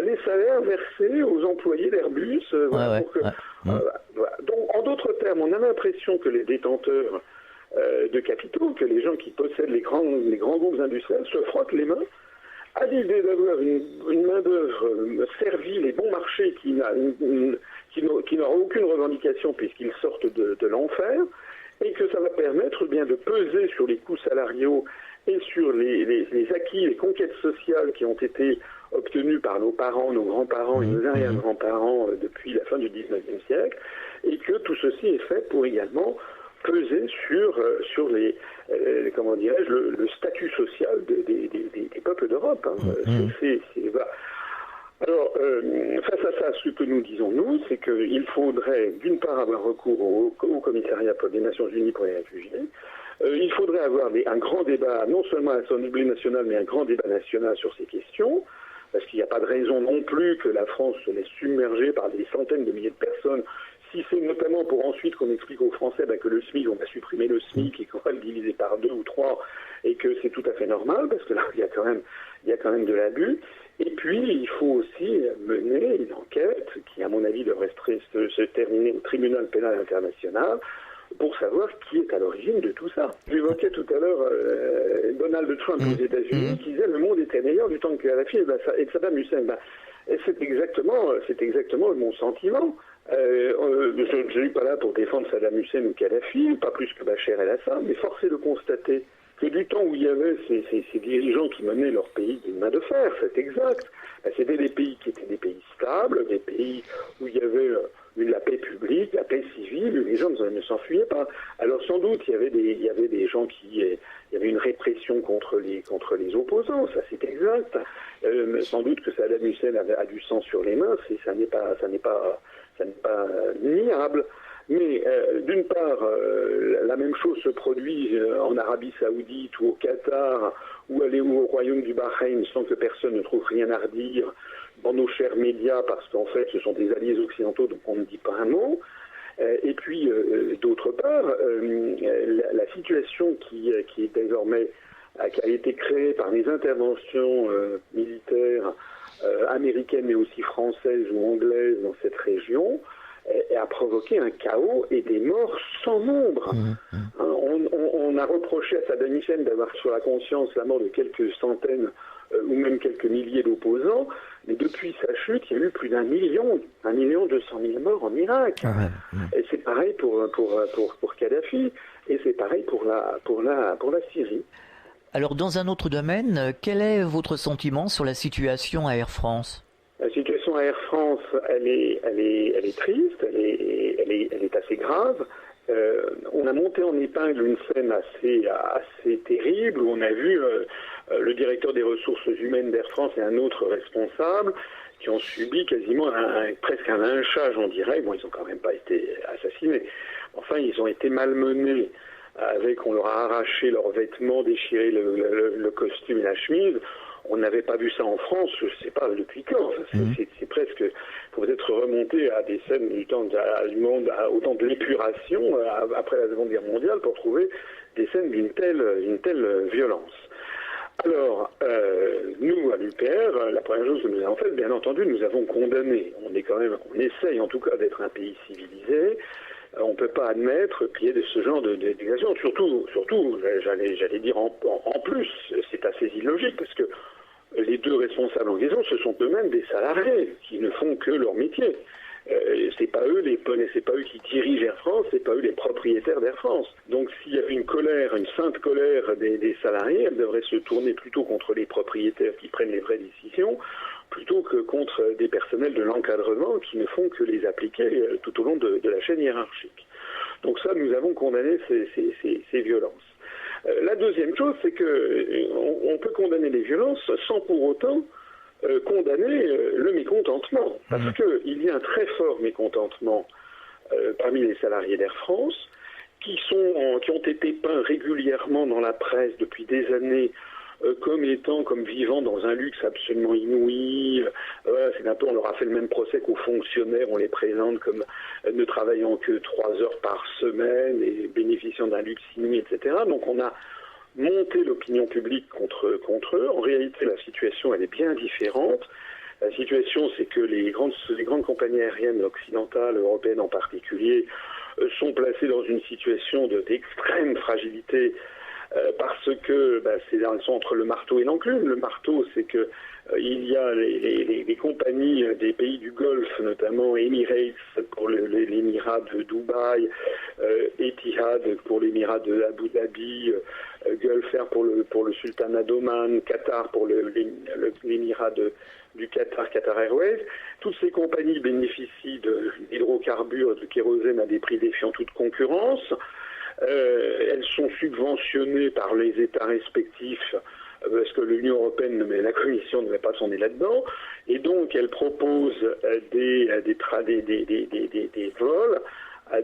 les salaires versés aux employés d'Airbus. Voilà. Donc, en d'autres termes, on a l'impression que les détenteurs de capitaux, que les gens qui possèdent les grands groupes industriels se frottent les mains à l'idée d'avoir une main-d'œuvre servile et bon marché qui n'aura aucune revendication puisqu'ils sortent de l'enfer, et que ça va permettre bien de peser sur les coûts salariaux et sur les acquis, les conquêtes sociales qui ont été obtenues par nos parents, nos grands-parents et nos arrière-grands-parents depuis la fin du XIXe siècle, et que tout ceci est fait pour également peser sur les comment dirais-je, le statut social des peuples d'Europe. Voilà. Alors, face à ça, ce que nous disons, nous, c'est qu'il faudrait, d'une part, avoir recours au commissariat des Nations Unies pour les réfugiés. Il faudrait avoir un grand débat, non seulement à l'Assemblée nationale, mais un grand débat national sur ces questions, parce qu'il n'y a pas de raison non plus que la France se laisse submerger par des centaines de milliers de personnes, si c'est notamment pour ensuite qu'on explique aux Français que le SMIC, on va supprimer le SMIC et qu'on va le diviser par 2 ou 3, et que c'est tout à fait normal, parce que là, il y a quand même de l'abus. Et puis, il faut aussi mener une enquête qui, à mon avis, devrait se terminer au tribunal pénal international pour savoir qui est à l'origine de tout ça. J'évoquais tout à l'heure Donald Trump aux États-Unis qui disait le monde était meilleur du temps que Kadhafi et Saddam Hussein. Et c'est exactement mon sentiment. Je ne suis pas là pour défendre Saddam Hussein ou Kadhafi, pas plus que Bachar el-Assad, mais force est de constater que du temps où il y avait ces dirigeants qui menaient leur pays d'une main de fer, c'est exact, c'était des pays qui étaient des pays stables, des pays où il y avait la paix publique, la paix civile, les gens ne s'enfuyaient pas. Alors sans doute il y avait des gens il y avait une répression contre les opposants, ça c'est exact. Sans doute que Saddam Hussein a du sang sur les mains, ça n'est pas niable. Mais d'une part, la même chose se produit en Arabie Saoudite ou au Qatar ou au Royaume du Bahreïn sans que personne ne trouve rien à redire dans nos chers médias parce qu'en fait ce sont des alliés occidentaux donc on ne dit pas un mot. Et puis d'autre part, la situation qui est désormais qui a été créée par les interventions militaires américaines mais aussi françaises ou anglaises dans cette région a provoqué un chaos et des morts sans nombre. On a reproché à Saddam Hussein d'avoir sur la conscience la mort de quelques centaines ou même quelques milliers d'opposants, mais depuis sa chute, il y a eu plus d'1 million 200 000 morts en Irak. Et c'est pareil pour Kadhafi, et c'est pareil pour la Syrie. Alors, dans un autre domaine, quel est votre sentiment sur la situation à Air France ? La situation à Air France, elle est triste, elle est assez grave. On a monté en épingle une scène assez terrible où on a vu le directeur des ressources humaines d'Air France et un autre responsable qui ont subi quasiment presque un lynchage en direct. Bon, ils n'ont quand même pas été assassinés. Enfin, ils ont été malmenés. On leur a arraché leurs vêtements, déchiré le costume et la chemise. On n'avait pas vu ça en France, je ne sais pas depuis quand. C'est presque, faut peut-être remonter à des scènes du temps au temps de l'épuration après la Seconde Guerre mondiale pour trouver des scènes d'une telle violence. Alors, nous à l'UPR, la première chose que nous avons faite, bien entendu, nous avons condamné. On essaye en tout cas d'être un pays civilisé. On ne peut pas admettre qu'il y ait ce genre d'exagération. Surtout, j'allais dire en plus, c'est assez illogique parce que les deux responsables en question, ce sont eux-mêmes des salariés qui ne font que leur métier. C'est pas eux qui dirigent Air France, c'est pas eux les propriétaires d'Air France. Donc s'il y a une sainte colère des salariés, elle devrait se tourner plutôt contre les propriétaires qui prennent les vraies décisions, plutôt que contre des personnels de l'encadrement qui ne font que les appliquer tout au long de la chaîne hiérarchique. Donc ça, nous avons condamné ces violences. La deuxième chose, c'est qu'on peut condamner les violences sans pour autant condamner le mécontentement. Parce qu'il y a un très fort mécontentement parmi les salariés d'Air France qui ont été peints régulièrement dans la presse depuis des années comme vivant dans un luxe absolument inouï. C'est un peu, on leur a fait le même procès qu'aux fonctionnaires, on les présente comme ne travaillant que 3 heures par semaine et bénéficiant d'un luxe inouï, etc. Donc on a monté l'opinion publique contre eux. En réalité, la situation, elle est bien différente. La situation, c'est que les grandes compagnies aériennes occidentales, européennes en particulier, sont placées dans une situation d'extrême fragilité parce que elles sont entre le marteau et l'enclume. Le marteau, c'est que il y a les compagnies des pays du Golfe, notamment Emirates pour l'émirat de Dubaï, Etihad pour l'émirat de Abu Dhabi, Gulf Air pour le sultanat d'Oman, Qatar pour l'émirat du Qatar Airways. Toutes ces compagnies bénéficient d'hydrocarbures, de kérosène à des prix défiant toute concurrence. Elles sont subventionnées par les États respectifs parce que l'Union européenne, la Commission ne met pas son nez là-dedans, et donc elles proposent des vols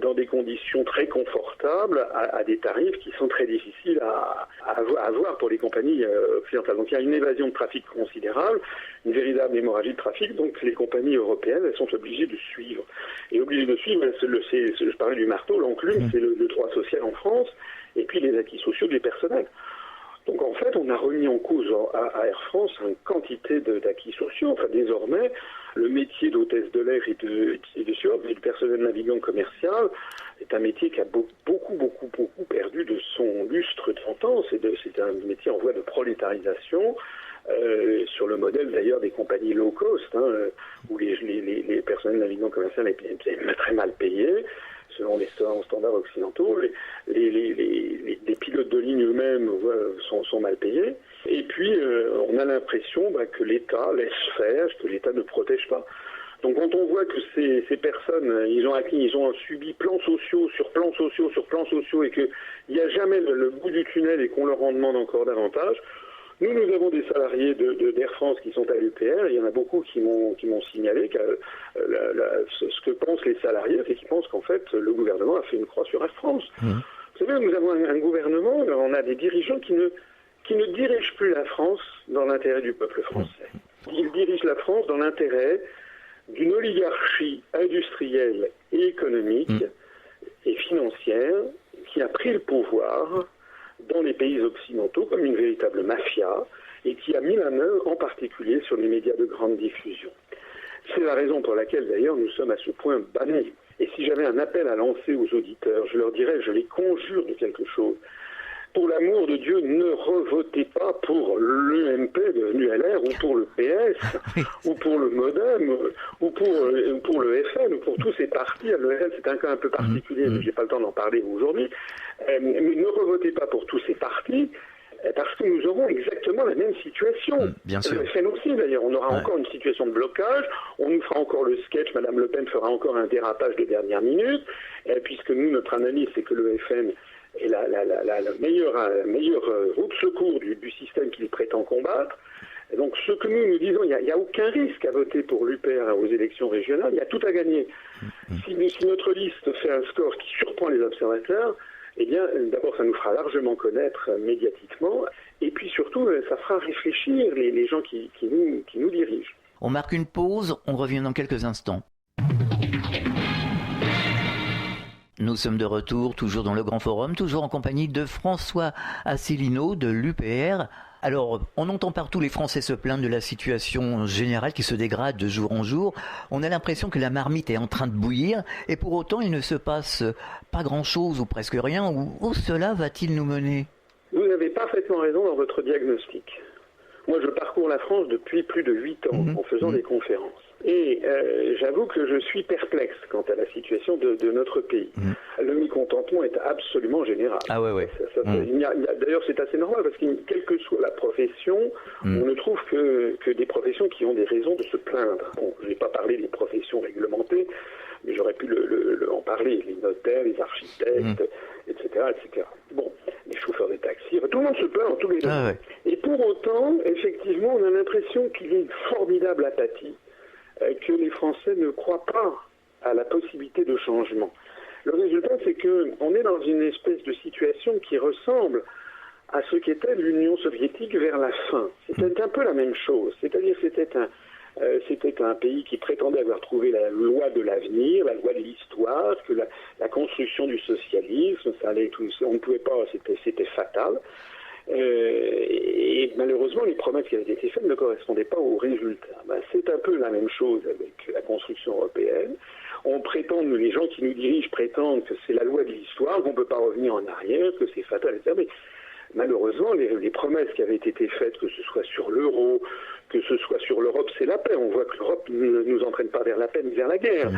dans des conditions très confortables à des tarifs qui sont très difficiles à avoir pour les compagnies occidentales. Donc il y a une évasion de trafic considérable, une véritable hémorragie de trafic, donc les compagnies européennes, elles sont obligées de suivre. Et obligées de suivre, je parlais du marteau, l'enclume, c'est le droit social en France, et puis les acquis sociaux des personnels. Donc en fait, on a remis en cause à Air France une quantité d'acquis sociaux. Enfin, désormais, le métier d'hôtesse de l'air et de steward, du personnel navigant commercial, est un métier qui a beaucoup perdu de son lustre d'antan. C'est un métier en voie de prolétarisation. sur le modèle d'ailleurs des compagnies low cost, où les personnels navigants commerciaux étaient très mal payés, selon les standards occidentaux. Les pilotes de ligne eux-mêmes sont mal payés. Et puis, on a l'impression que l'État laisse faire, que l'État ne protège pas. Donc quand on voit que ces personnes, ils ont subi plans sociaux sur plans sociaux sur plans sociaux et qu'il n'y a jamais le bout du tunnel et qu'on leur en demande encore davantage, nous avons des salariés d'Air France qui sont à l'UPR, et il y en a beaucoup qui m'ont signalé que ce que pensent les salariés, c'est qu'ils pensent qu'en fait le gouvernement a fait une croix sur Air France. Vous savez, nous avons un gouvernement, on a des dirigeants qui ne dirigent plus la France dans l'intérêt du peuple français. Ils dirigent la France dans l'intérêt d'une oligarchie industrielle et économique et financière qui a pris le pouvoir dans les pays occidentaux comme une véritable mafia et qui a mis la main en particulier sur les médias de grande diffusion. C'est la raison pour laquelle d'ailleurs nous sommes à ce point bannis. Et si j'avais un appel à lancer aux auditeurs, je leur dirais, je les conjure de quelque chose. Pour l'amour de Dieu, ne revotez pas pour l'UMP de l'ULR ou pour le PS ou pour le MoDem ou pour le FN ou pour tous ces partis. Le FN, c'est un cas un peu particulier, mais je n'ai pas le temps d'en parler aujourd'hui. Mais ne revotez pas pour tous ces partis parce que nous aurons exactement la même situation. Bien sûr. Le FN aussi, d'ailleurs. On aura encore une situation de blocage. On nous fera encore le sketch. Madame Le Pen fera encore un dérapage de dernière minute, puisque nous, notre analyse, c'est que le FN est la meilleure roue de secours du système qu'il prétend combattre. Et donc ce que nous disons, il n'y a aucun risque à voter pour l'UPR aux élections régionales, il y a tout à gagner. Si notre liste fait un score qui surprend les observateurs, eh bien d'abord ça nous fera largement connaître médiatiquement, et puis surtout ça fera réfléchir les gens qui nous dirigent. On marque une pause, on revient dans quelques instants. Nous sommes de retour, toujours dans le Grand Forum, toujours en compagnie de François Asselineau de l'UPR. Alors, on entend partout les Français se plaindre de la situation générale qui se dégrade de jour en jour. On a l'impression que la marmite est en train de bouillir et pour autant il ne se passe pas grand-chose ou presque rien. Où cela va-t-il nous mener ? Vous avez parfaitement raison dans votre diagnostic. Moi, je parcours la France depuis plus de 8 ans en faisant des conférences. Et j'avoue que je suis perplexe quant à la situation de notre pays. Le mécontentement est absolument général. Ah ouais. D'ailleurs, c'est assez normal parce que quelle que soit la profession, on ne trouve que des professions qui ont des raisons de se plaindre. Bon, je n'ai pas parlé des professions réglementées, mais j'aurais pu en parler. Les notaires, les architectes, etc., etc. Bon, les chauffeurs de taxi, tout le monde se plaint en tous les domaines. Ah ouais. Et pour autant, effectivement, on a l'impression qu'il y a une formidable apathie, que les Français ne croient pas à la possibilité de changement. Le résultat, c'est qu'on est dans une espèce de situation qui ressemble à ce qu'était l'Union soviétique vers la fin. C'était un peu la même chose, c'est-à-dire c'était un pays qui prétendait avoir trouvé la loi de l'avenir, la loi de l'histoire, que la construction du socialisme, ça allait on ne pouvait pas, c'était fatal. Et malheureusement, les promesses qui avaient été faites ne correspondaient pas aux résultats. C'est un peu la même chose avec la construction européenne. Les gens qui nous dirigent prétendent que c'est la loi de l'histoire, qu'on ne peut pas revenir en arrière, que c'est fatal, etc. Mais malheureusement, les promesses qui avaient été faites, que ce soit sur l'euro, que ce soit sur l'Europe, c'est la paix. On voit que l'Europe ne nous entraîne pas vers la paix, mais vers la guerre.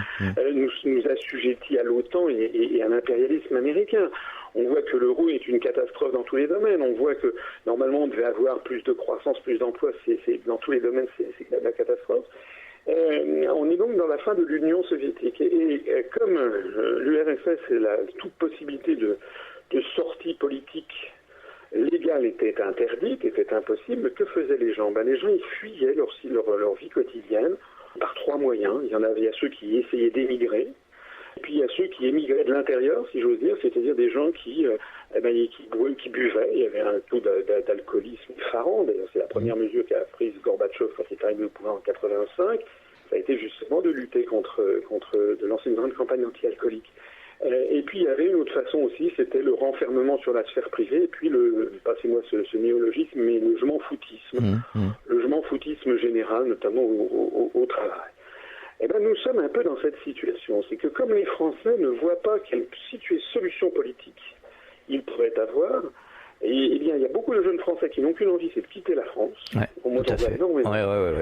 Nous assujettit à l'OTAN et à l'impérialisme américain. On voit que l'euro est une catastrophe dans tous les domaines. On voit que normalement on devait avoir plus de croissance, plus d'emplois. Dans tous les domaines, c'est la catastrophe. On est donc dans la fin de l'Union soviétique. Et comme l'URSS et toute possibilité de sortie politique légale était interdite, était impossible, que faisaient les gens ? Les gens, ils fuyaient leur vie quotidienne par 3 moyens. Il y a ceux qui essayaient d'émigrer, et puis il y a ceux qui émigraient de l'intérieur, si j'ose dire, c'est-à-dire des gens qui buvaient. Il y avait un taux d'alcoolisme effarant. D'ailleurs, c'est la première mesure qu'a prise Gorbatchev quand il est arrivé au pouvoir en 85. Ça a été justement de lutter de lancer une grande campagne anti-alcoolique. Et puis il y avait une autre façon aussi, c'était le renfermement sur la sphère privée, et puis passez-moi ce néologisme, mais le je m'en foutisme. Le je m'en foutisme général, notamment au travail. Nous sommes un peu dans cette situation. C'est que comme les Français ne voient pas quelle solution politique ils pourraient avoir, Et bien, il y a beaucoup de jeunes Français qui n'ont qu'une envie, c'est de quitter la France. Ouais, tout à fait.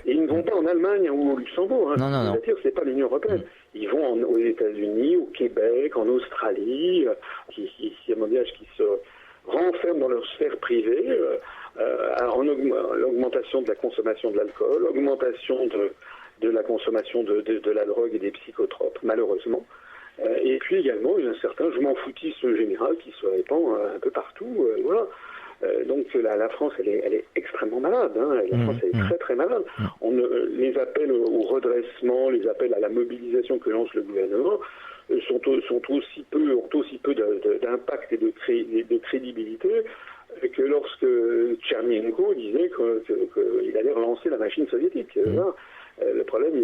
Et ils ne vont pas en Allemagne ou au Luxembourg. Non. C'est-à-dire que c'est pas l'Union européenne. Ils vont aux États-Unis, au Québec, en Australie, qui se renferment dans leur sphère privée, en l'augmentation de la consommation de l'alcool, augmentation de la consommation de la drogue et des psychotropes, malheureusement. Et puis également, il y a un certain je m'en foutisme général qui se répand un peu partout. Voilà. Donc la France, elle est extrêmement malade. La France, elle est très très malade. Les appels au redressement, les appels à la mobilisation que lance le gouvernement ont aussi peu d'impact et de crédibilité que lorsque Tchernienko disait qu'il allait relancer la machine soviétique. Le problème,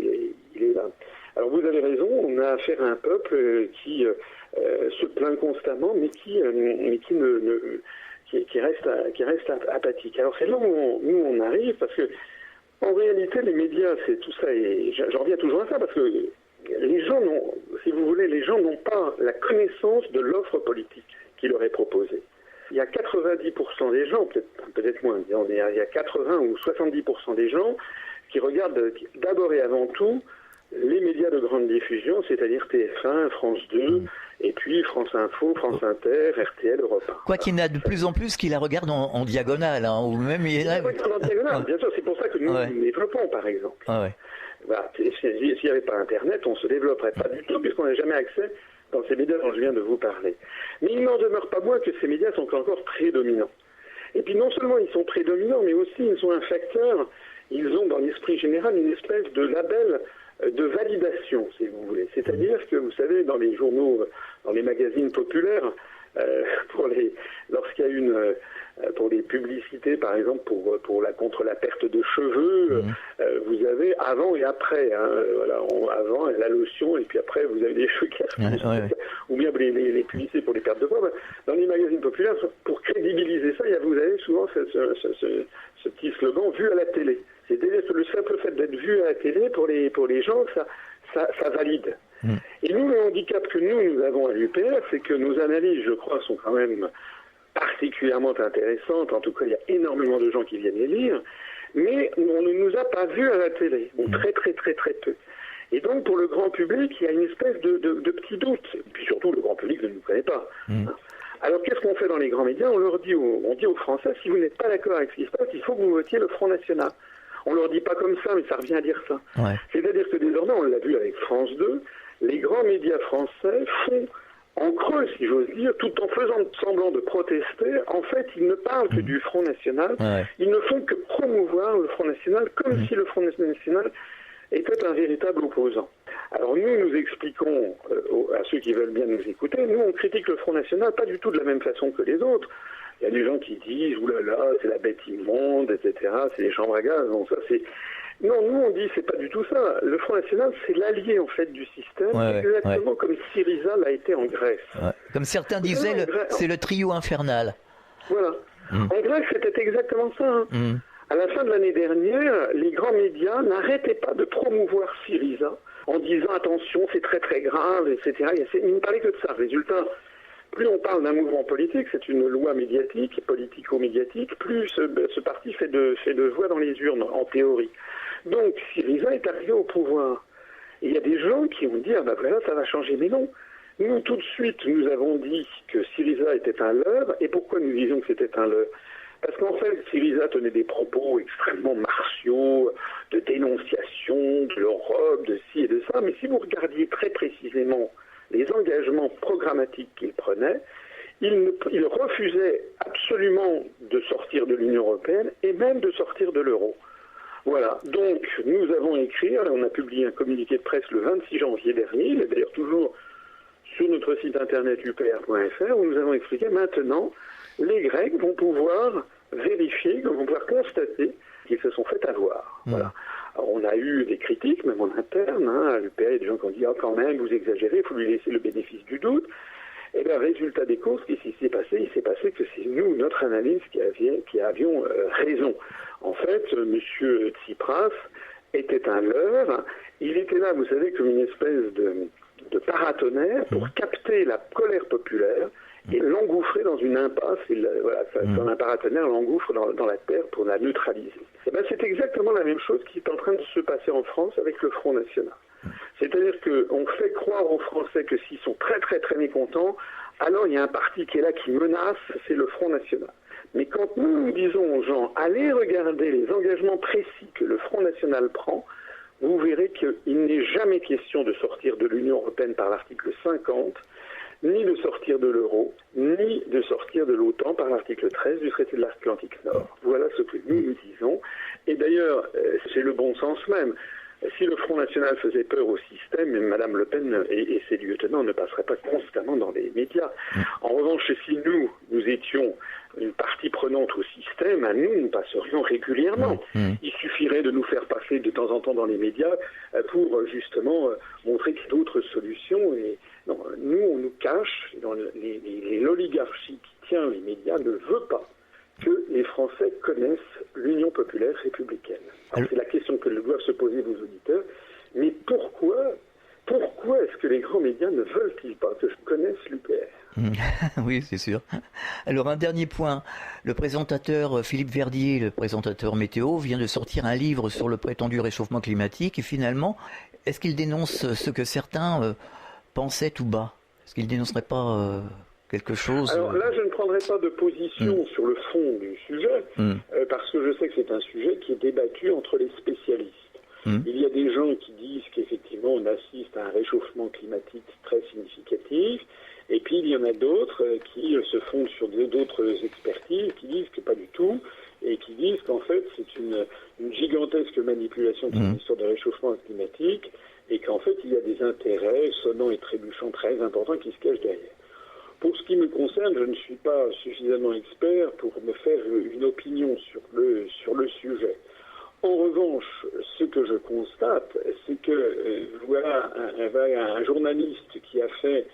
il est là. Alors vous avez raison, on a affaire à un peuple qui se plaint constamment, mais qui reste apathique. Alors c'est là où on arrive, parce que en réalité les médias, c'est tout ça, et j'en reviens toujours à ça, parce que les gens n'ont pas la connaissance de l'offre politique qui leur est proposée. Il y a 90% des gens, peut-être moins, il y a 80 ou 70% des gens qui regardent d'abord et avant tout les médias de grande diffusion, c'est-à-dire TF1, France 2, et puis France Info, France Inter, RTL, Europe 1. Quoi qu'il y en a de plus en plus qui la regardent en diagonale, ou même... Il y en a en diagonale, bien sûr, c'est pour ça que nous développons, par exemple. Voilà. S'il n'y avait pas Internet, on ne se développerait pas du tout, puisqu'on n'a jamais accès dans ces médias dont je viens de vous parler. Mais il n'en demeure pas moins que ces médias sont encore prédominants. Et puis non seulement ils sont prédominants, mais aussi ils sont un facteur, ils ont dans l'esprit général une espèce de label de validation, si vous voulez. C'est-à-dire que, vous savez, dans les journaux, dans les magazines populaires, lorsqu'il y a pour les publicités, par exemple, contre la perte de cheveux, vous avez avant et après. Avant, la lotion, et puis après, vous avez des cheveux qui restent. Ou bien les publicités pour les pertes de poids. Dans les magazines populaires, pour crédibiliser ça, vous avez souvent ce petit slogan « vu à la télé ». C'est-à-dire que le simple fait d'être vu à la télé, pour les gens, ça valide. Et nous, le handicap que nous avons à l'UPR, c'est que nos analyses, je crois, sont quand même particulièrement intéressantes. En tout cas, il y a énormément de gens qui viennent les lire. Mais on ne nous a pas vus à la télé. Très, très, très, très peu. Et donc, pour le grand public, il y a une espèce de petit doute. Et puis surtout, le grand public ne nous connaît pas. Alors, qu'est-ce qu'on fait dans les grands médias? On dit aux Français, si vous n'êtes pas d'accord avec ce qui se passe, il faut que vous votiez le Front National. On leur dit pas comme ça, mais ça revient à dire ça. C'est-à-dire que désormais, on l'a vu avec France 2, les grands médias français font en creux, si j'ose dire, tout en faisant semblant de protester. En fait, ils ne parlent que du Front National. Ils ne font que promouvoir le Front National comme si le Front National était un véritable opposant. Alors nous expliquons à ceux qui veulent bien nous écouter, nous on critique le Front National pas du tout de la même façon que les autres. Il y a des gens qui disent « oulala, c'est la bête immonde, etc. C'est les chambres à gaz. » Non, nous on dit c'est pas du tout ça. Le Front National, c'est l'allié en fait du système, exactement comme Syriza l'a été en Grèce. Comme certains disaient, c'est le trio infernal. Voilà. En Grèce, c'était exactement ça. À la fin de l'année dernière, les grands médias n'arrêtaient pas de promouvoir Syriza en disant attention, c'est très très grave, etc. Ils ne parlaient que de ça. Résultat, plus on parle d'un mouvement politique, c'est une loi médiatique, politico-médiatique, plus ce parti fait de voix dans les urnes, en théorie. Donc Syriza est arrivé au pouvoir. Et il y a des gens qui ont dit ah ben voilà, ça va changer. Mais non. Nous, tout de suite, nous avons dit que Syriza était un leurre. Et pourquoi nous disions que c'était un leurre? Parce qu'en fait, Syriza tenait des propos extrêmement martiaux, de dénonciation de l'Europe, de ci et de ça. Mais si vous regardiez très précisément les engagements programmatiques qu'il prenait, il refusait absolument de sortir de l'Union européenne et même de sortir de l'euro. Voilà, donc nous avons écrit, on a publié un communiqué de presse le 26 janvier dernier, il est d'ailleurs toujours sur notre site internet upr.fr, où nous avons expliqué maintenant, les Grecs vont pouvoir vérifier, vont pouvoir constater qu'ils se sont fait avoir. Voilà. Alors, on a eu des critiques, même en interne, à l'UPR, il y a des gens qui ont dit « Ah, quand même, vous exagérez, il faut lui laisser le bénéfice du doute ». Et bien, résultat des courses, qu'est-ce qui s'est passé? Il s'est passé que c'est nous, notre analyse, qui avions raison. En fait, M. Tsipras était un leurre. Il était là, vous savez, comme une espèce de paratonnerre pour capter la colère populaire et l'engouffrer dans une impasse. Un paratonnerre l'engouffre dans la terre pour la neutraliser. Et ben, c'est exactement la même chose qui est en train de se passer en France avec le Front National. C'est-à-dire qu'on fait croire aux Français que s'ils sont très très très mécontents, alors il y a un parti qui est là qui menace, c'est le Front National. Mais quand nous disons aux gens, allez regarder les engagements précis que le Front National prend, vous verrez qu'il n'est jamais question de sortir de l'Union européenne par l'article 50, ni de sortir de l'euro, ni de sortir de l'OTAN par l'article 13 du traité de l'Atlantique Nord. Voilà ce que nous disons. Et d'ailleurs, c'est le bon sens même. Si le Front National faisait peur au système, Mme Le Pen et ses lieutenants ne passeraient pas constamment dans les médias. En revanche, si nous étions une partie prenante au système, nous passerions régulièrement. Il suffirait de nous faire passer de temps en temps dans les médias pour justement montrer qu'il y a d'autres solutions. Et non, nous, on nous cache, l'oligarchie qui tient les médias ne veut pas que les Français connaissent l'Union populaire républicaine. Alors, c'est la question que doivent se poser vos auditeurs. Mais pourquoi est-ce que les grands médias ne veulent-ils pas que je connaisse l'UPR ? Oui, c'est sûr. Alors, un dernier point. Le présentateur Philippe Verdier, le présentateur météo, vient de sortir un livre sur le prétendu réchauffement climatique. Et finalement, est-ce qu'il dénonce ce que certains pensaient tout bas ? Est-ce qu'il ne dénoncerait pas quelque chose? Alors là, je ne prendrai pas de position sur le fond du sujet, parce que je sais que c'est un sujet qui est débattu entre les spécialistes. Il y a des gens qui disent qu'effectivement on assiste à un réchauffement climatique très significatif, et puis il y en a d'autres qui se fondent sur d'autres expertises, qui disent que pas du tout, et qui disent qu'en fait c'est une gigantesque manipulation de l'histoire de réchauffement climatique, et qu'en fait il y a des intérêts sonnants et trébuchants très importants qui se cachent derrière. Pour ce qui me concerne, je ne suis pas suffisamment expert pour me faire une opinion sur le sujet. En revanche, ce que je constate, c'est que voilà un journaliste qui a fait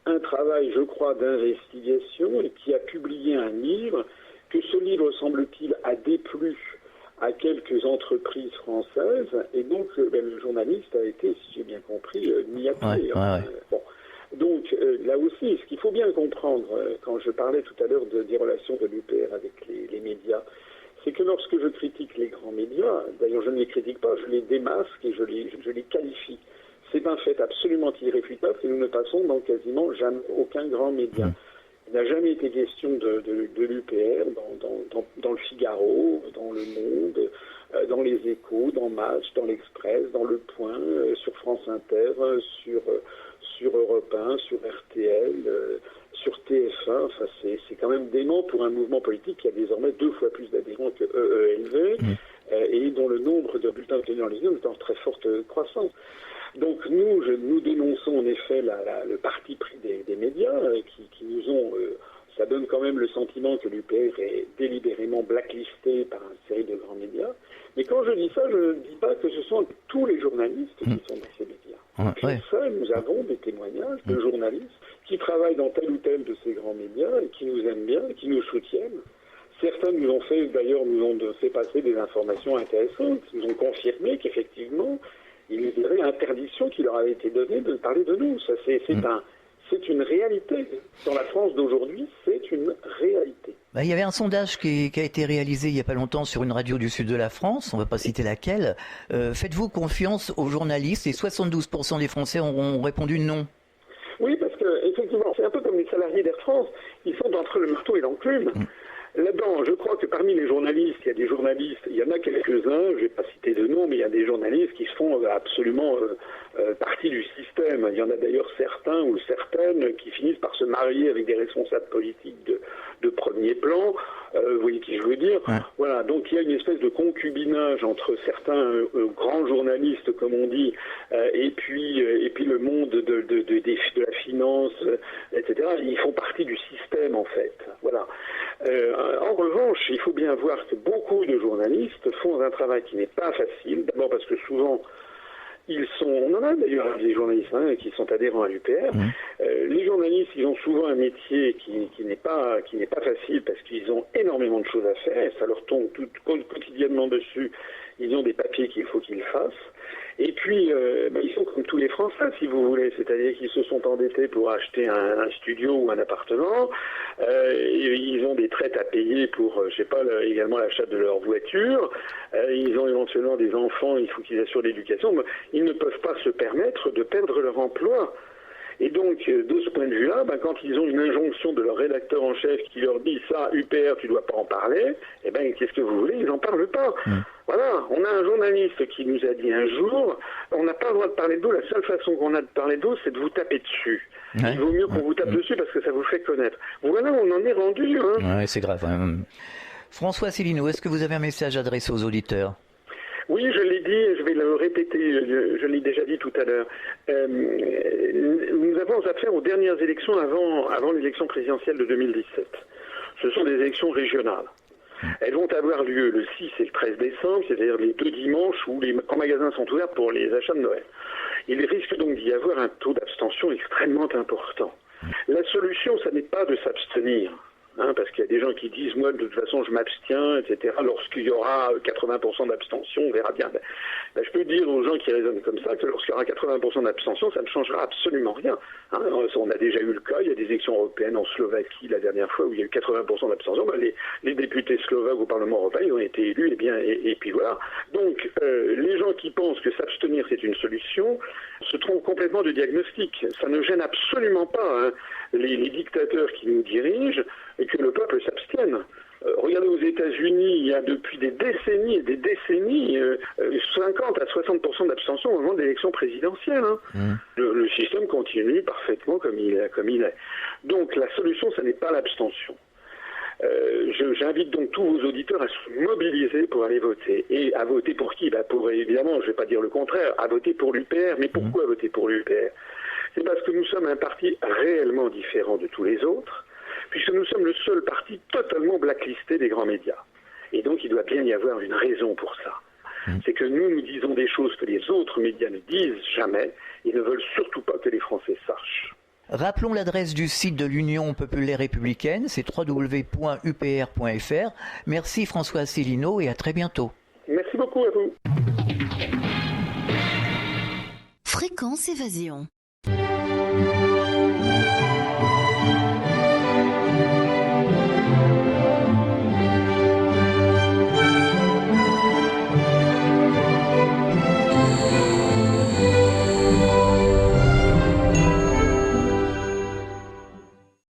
un travail, je crois, d'investigation et qui a publié un livre, que ce livre, semble-t-il, a déplu à quelques entreprises françaises, et donc le journaliste a été, si j'ai bien compris, mis à pied. Bon. Donc là aussi, ce qu'il faut bien comprendre, quand je parlais tout à l'heure des relations de l'UPR avec les médias, c'est que lorsque je critique les grands médias, d'ailleurs je ne les critique pas, je les démasque et je les qualifie. C'est un fait absolument irréfutable et nous ne passons dans quasiment jamais aucun grand média. Il n'a jamais été question de l'UPR dans le Figaro, dans Le Monde, dans Les Échos, dans Match, dans l'Express, dans Le Point, sur France Inter, sur Europe 1, sur RTL, sur TF1. Enfin, c'est quand même dément pour un mouvement politique qui a désormais 2 fois plus d'adhérents que EELV et dont le nombre de bulletins obtenus en ligne est en très forte croissance. Donc nous dénonçons en effet le parti pris des médias qui nous ont... ça donne quand même le sentiment que l'UPR est délibérément blacklisté par une série de grands médias. Mais quand je dis ça, je ne dis pas que ce sont tous les journalistes qui sont dans ces médias. Nous avons des témoignages de journalistes qui travaillent dans tel ou tel de ces grands médias et qui nous aiment bien, et qui nous soutiennent. Certains nous ont fait passer des informations intéressantes, nous ont confirmé qu'effectivement, il y avait interdiction qui leur avait été donnée de parler de nous. Ça, c'est une réalité. Dans la France d'aujourd'hui, c'est une réalité. Il y avait un sondage qui a été réalisé il n'y a pas longtemps sur une radio du sud de la France, on ne va pas citer laquelle. Faites-vous confiance aux journalistes? Et 72% des Français ont répondu non. Oui, parce que effectivement, c'est un peu comme les salariés d'Air France. Ils sont entre le marteau et l'enclume. Là-dedans, je crois que parmi les journalistes, il y en a quelques-uns, je ne vais pas citer de nom, mais il y a des journalistes qui font absolument partie du système. Il y en a d'ailleurs certains ou certaines qui finissent par se marier avec des responsables politiques de premier plan. Vous voyez qui je veux dire? Voilà, donc il y a une espèce de concubinage entre certains grands journalistes, comme on dit, et puis le monde de la finance, etc. Ils font partie du système, en fait. Voilà. En revanche, il faut bien voir que beaucoup de journalistes font un travail qui n'est pas facile. D'abord parce que souvent, on en a d'ailleurs des journalistes qui sont adhérents à l'UPR. Les journalistes, ils ont souvent un métier qui n'est pas facile parce qu'ils ont énormément de choses à faire et ça leur tombe quotidiennement dessus. Ils ont des papiers qu'il faut qu'ils fassent. Et puis, ils sont comme tous les Français, si vous voulez, c'est-à-dire qu'ils se sont endettés pour acheter un studio ou un appartement, ils ont des traites à payer pour, également l'achat de leur voiture, ils ont éventuellement des enfants, il faut qu'ils assurent l'éducation, mais ils ne peuvent pas se permettre de perdre leur emploi. Et donc, de ce point de vue-là, quand ils ont une injonction de leur rédacteur en chef qui leur dit « ça, UPR, tu dois pas en parler », qu'est-ce que vous voulez, ils n'en parlent pas. Voilà, on a un journaliste qui nous a dit un jour « on n'a pas le droit de parler d'eau, la seule façon qu'on a de parler d'eau, c'est de vous taper dessus. Il vaut mieux qu'on vous tape dessus parce que ça vous fait connaître. » Voilà, on en est rendu. Ouais, c'est grave. François Asselineau, est-ce que vous avez un message adressé aux auditeurs ? Oui, je l'ai dit et je vais le répéter, je l'ai déjà dit tout à l'heure. Nous avons affaire aux dernières élections avant l'élection présidentielle de 2017. Ce sont des élections régionales. Elles vont avoir lieu le 6 et le 13 décembre, c'est-à-dire les 2 dimanches où les grands magasins sont ouverts pour les achats de Noël. Il risque donc d'y avoir un taux d'abstention extrêmement important. La solution, ça n'est pas de s'abstenir. Parce qu'il y a des gens qui disent « moi, de toute façon, je m'abstiens, etc. » Lorsqu'il y aura 80% d'abstention, on verra bien. Je peux dire aux gens qui raisonnent comme ça que lorsqu'il y aura 80% d'abstention, ça ne changera absolument rien. On a déjà eu le cas, il y a des élections européennes en Slovaquie la dernière fois où il y a eu 80% d'abstention. Les députés slovaques au Parlement européen, ils ont été élus, et puis voilà. Donc, les gens qui pensent que s'abstenir, c'est une solution, se trompent complètement de diagnostic. Ça ne gêne absolument pas les dictateurs qui nous dirigent et que le peuple s'abstienne. Regardez aux États-Unis, il y a depuis des décennies et des décennies 50 à 60% d'abstention au moment de l'élection présidentielle. Le système continue parfaitement comme il est. Donc la solution, ce n'est pas l'abstention. J'invite donc tous vos auditeurs à se mobiliser pour aller voter. Et à voter pour qui ? Pour, évidemment, je ne vais pas dire le contraire, à voter pour l'UPR. Mais pourquoi voter pour l'UPR ? C'est parce que nous sommes un parti réellement différent de tous les autres, puisque nous sommes le seul parti totalement blacklisté des grands médias. Et donc il doit bien y avoir une raison pour ça. C'est que nous disons des choses que les autres médias ne disent jamais, et ne veulent surtout pas que les Français sachent. Rappelons l'adresse du site de l'Union populaire républicaine, c'est www.upr.fr. Merci François Asselineau et à très bientôt. Merci beaucoup à vous. Fréquence Évasion.